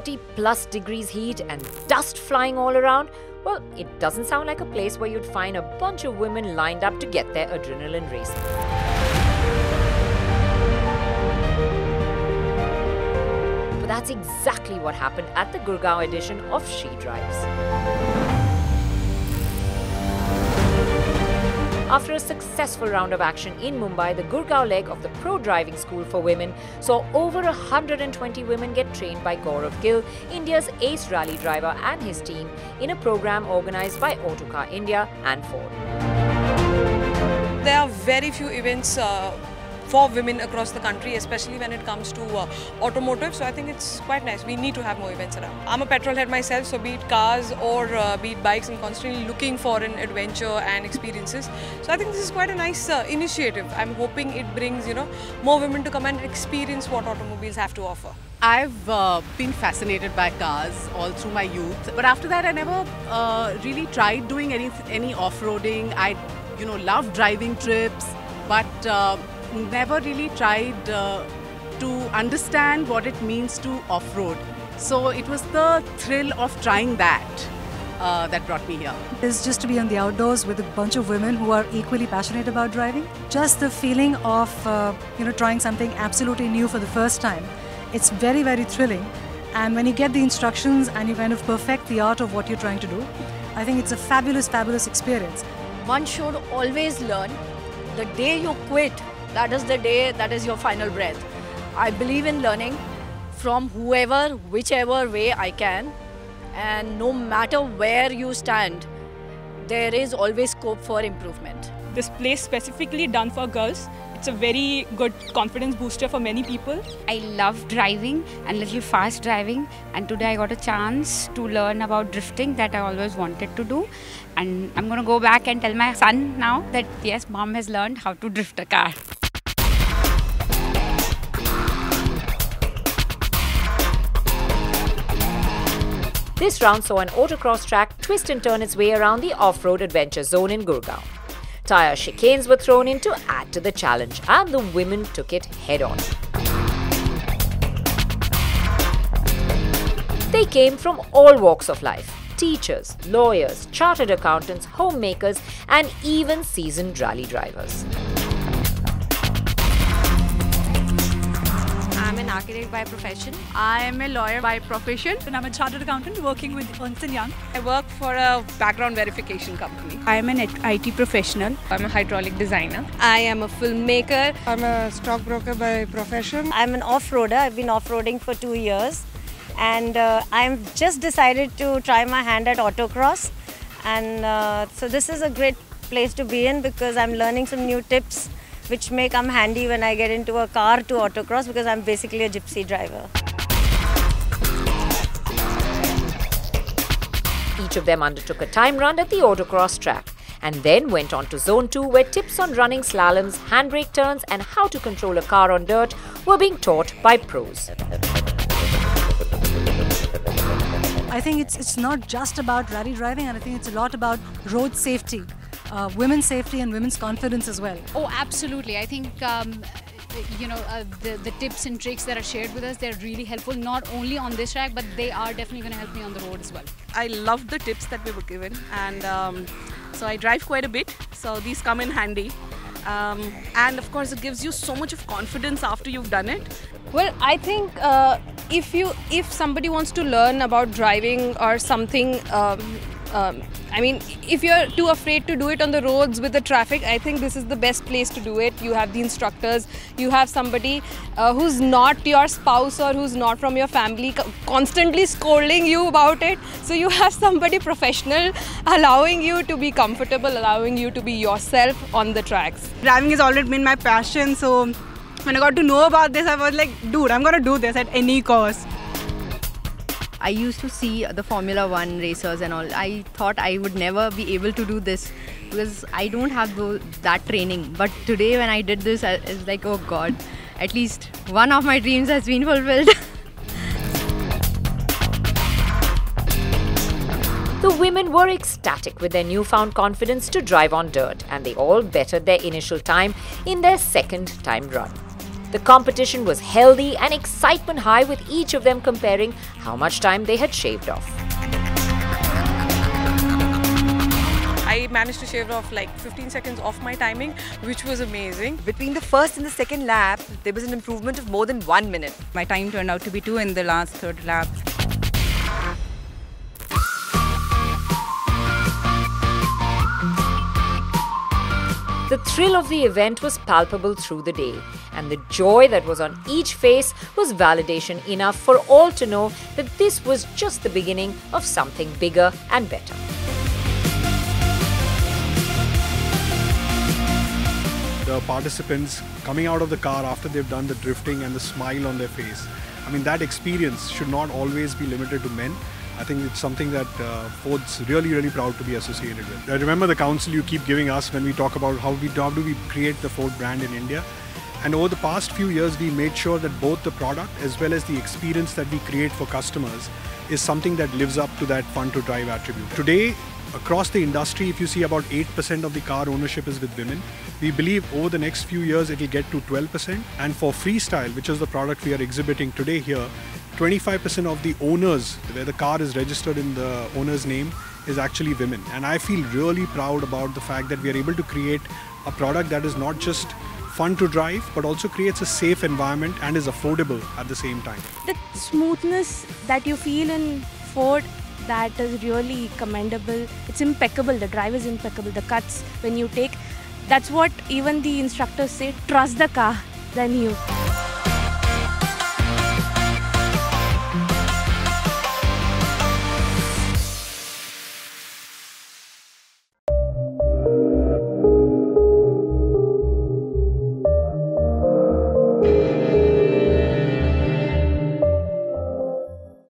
40 plus degrees heat and dust flying all around, well, it doesn't sound like a place where you'd find a bunch of women lined up to get their adrenaline racing. But that's exactly what happened at the Gurgaon edition of She Drives. After a successful round of action in Mumbai, the Gurgaon leg of the Pro Driving School for Women saw over 120 women get trained by Gaurav Gill, India's ace rally driver, and his team in a program organised by Autocar India and Ford. There are very few events for women across the country, especially when it comes to automotive. So I think it's quite nice. We need to have more events around. I'm a petrol head myself, so be it cars or be it bikes, I'm constantly looking for an adventure and experiences. So I think this is quite a nice initiative. I'm hoping it brings, more women to come and experience what automobiles have to offer. I've been fascinated by cars all through my youth, but after that I never really tried doing any off-roading. I loved driving trips, but never really tried to understand what it means to off-road. So it was the thrill of trying that that brought me here. It's just to be on the outdoors with a bunch of women who are equally passionate about driving. Just the feeling of trying something absolutely new for the first time. It's very, very thrilling. And when you get the instructions and you kind of perfect the art of what you're trying to do, I think it's a fabulous, fabulous experience. One should always learn. The day you quit, that is the day that is your final breath. I believe in learning from whoever, whichever way I can, and no matter where you stand, there is always scope for improvement. This place specifically done for girls. It's a very good confidence booster for many people. I love driving and little fast driving, and today I got a chance to learn about drifting that I always wanted to do, and I'm going to go back and tell my son now that yes, mom has learned how to drift a car. This round saw an autocross track twist and turn its way around the off-road adventure zone in Gurgaon. Tire chicanes were thrown in to add to the challenge, and the women took it head-on. They came from all walks of life: teachers, lawyers, chartered accountants, homemakers, and even seasoned rally drivers. I'm an architect by profession. I am a lawyer by profession. And I'm a chartered accountant working with Ernst & Young. I work for a background verification company. I am an IT professional. I'm a hydraulic designer. I am a filmmaker. I'm a stockbroker by profession. I'm an off-roader. I've been off-roading for 2 years. And I've just decided to try my hand at autocross. And so this is a great place to be in because I'm learning some new tips which may come handy when I get into a car to autocross because I'm basically a gypsy driver. Each of them undertook a time run at the autocross track and then went on to Zone 2 where tips on running slaloms, handbrake turns and how to control a car on dirt were being taught by pros. I think it's not just about rally driving, and I think it's a lot about road safety, women's safety and women's confidence as well. Oh, absolutely. I think the tips and tricks that are shared with us, they're really helpful, not only on this track, but they are definitely going to help me on the road as well. I loved the tips that we were given, and so I drive quite a bit, so these come in handy. And of course it gives you so much of confidence after you've done it. Well, I think if somebody wants to learn about driving or something, if you're too afraid to do it on the roads with the traffic, I think this is the best place to do it. You have the instructors, you have somebody who's not your spouse or who's not from your family constantly scolding you about it. So you have somebody professional allowing you to be comfortable, allowing you to be yourself on the tracks. Driving has always been my passion, so when I got to know about this, I was like, dude, I'm gonna do this at any cost. I used to see the Formula 1 racers and all. I thought I would never be able to do this because I don't have that training. But today when I did this, it's like, oh God, at least one of my dreams has been fulfilled. The women were ecstatic with their newfound confidence to drive on dirt, and they all bettered their initial time in their second time run. The competition was healthy and excitement high, with each of them comparing how much time they had shaved off. I managed to shave off like 15 seconds off my timing, which was amazing. Between the first and the second lap, there was an improvement of more than 1 minute. My time turned out to be 2 in the last third lap. The thrill of the event was palpable through the day, and the joy that was on each face was validation enough for all to know that this was just the beginning of something bigger and better. The participants coming out of the car after they've done the drifting and the smile on their face. I mean, that experience should not always be limited to men. I think it's something that Ford's really proud to be associated with. I remember the counsel you keep giving us when we talk about how do we create the Ford brand in India. And over the past few years, we made sure that both the product as well as the experience that we create for customers is something that lives up to that fun to drive attribute. Today, across the industry, if you see about 8% of the car ownership is with women. We believe over the next few years it will get to 12%. And for Freestyle, which is the product we are exhibiting today here, 25% of the owners, where the car is registered in the owner's name, is actually women. And I feel really proud about the fact that we are able to create a product that is not just fun to drive, but also creates a safe environment and is affordable at the same time. The smoothness that you feel in Ford, that is really commendable. It's impeccable. The drive is impeccable. The cuts when you take, that's what even the instructors say, trust the car than you.